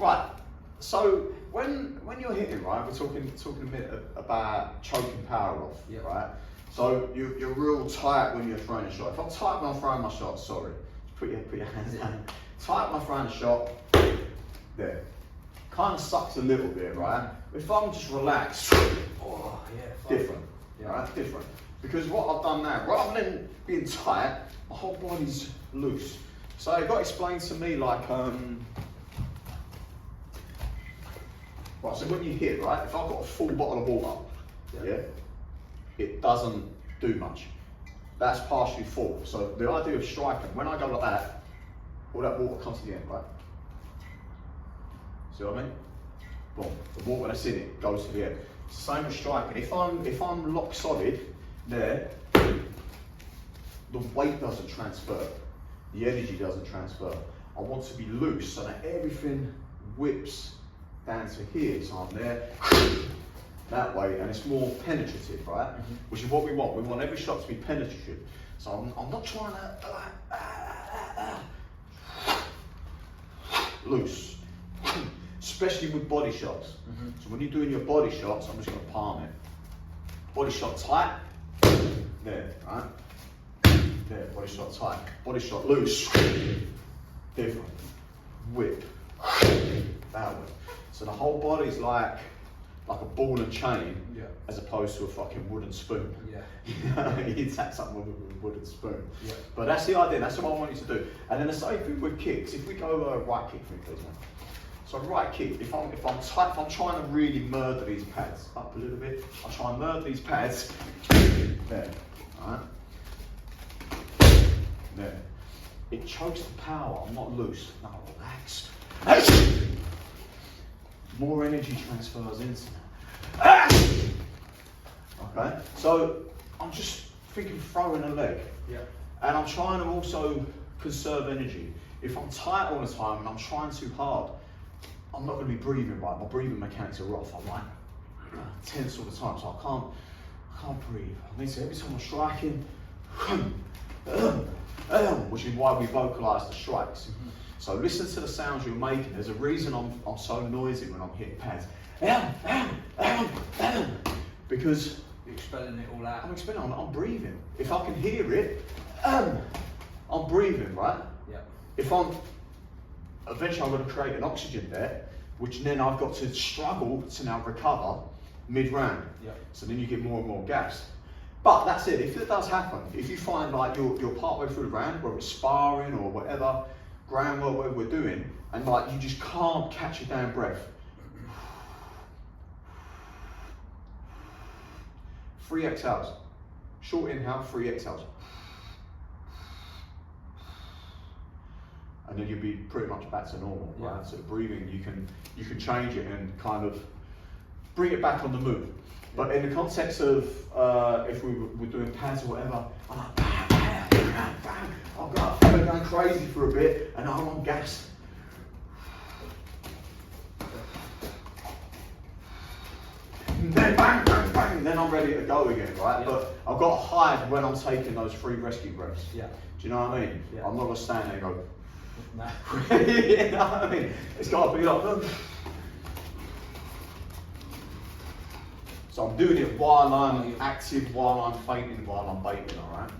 Right. So when you're hitting, right, we're talking a bit about choking power off, right? So you're real tight when you're throwing a shot. If I'm tight when I'm throwing my shot, sorry, put your hands down. Tight when I'm throwing a shot, there. Kind of sucks a little bit, right? If I'm just relaxed, Oh, yeah. different, right? Different. Because what I've done now, rather than being tight, my whole body's loose. So it got explained to me like, right, so when you hit, right, if I've got a full bottle of water, it doesn't do much. That's partially full. So the idea of striking, when I go like that, all that water comes to the end, right? See what I mean? Boom. The water that's in it goes to the end. Same with striking. If I'm lock solid there, the weight doesn't transfer, the energy doesn't transfer. I want to be loose so that everything whips down to here. So I'm there, that way, and it's more penetrative, right? Which is what we want. We want every shot to be penetrative. So I'm not trying to loose, especially with body shots. So when you're doing your body shots, I'm just going to palm it. Body shot tight, there, right? There, body shot tight. Body shot loose, different. Whip, that way. So the whole body's like a ball and chain, as opposed to a fucking wooden spoon. You tap something with a wooden spoon. But that's the idea, that's what I want you to do. And then the same thing with kicks. If we go right kick for me, please, man. So right kick, if I'm tight, if I'm trying to really murder these pads up a little bit, I try and murder these pads, there, alright? There. It chokes the power, I'm not loose, no, relaxed. More energy transfers into that. Okay, so I'm just thinking throwing a leg. And I'm trying to also conserve energy. If I'm tight all the time and I'm trying too hard, I'm not going to be breathing right. My breathing mechanics are off. I'm like tense all the time, so I can't breathe. I mean, so every time I'm striking, which is why we vocalise the strikes. So listen to the sounds you're making. There's a reason I'm so noisy when I'm hitting pads. Because you're expelling it all out. I'm breathing. If I can hear it, I'm breathing, right? If eventually I'm going to create an oxygen there, which then I've got to struggle to now recover mid-round. So then you get more and more gas. But that's it. If it does happen, if you find like you're partway through the round, whether it's sparring or whatever, ground work, whatever we're doing, and like you just can't catch your damn breath. 3 exhales. Short inhale, 3 exhales. And then you'll be pretty much back to normal, right? So the breathing, you can change it and kind of bring it back on the move. But in the context of if we were doing pads or whatever, I'm like bam, bam, bam, bam. I'm going crazy for a bit, and I'm on gas. And then bang, bang, bang. Then I'm ready to go again, right? But I've got to hide when I'm taking those 3 rescue breaths. Do you know what I mean? I'm not going to stand there and go. You know what I mean? It's got to be like. So I'm doing it while I'm active, while I'm fainting, while I'm baiting, alright?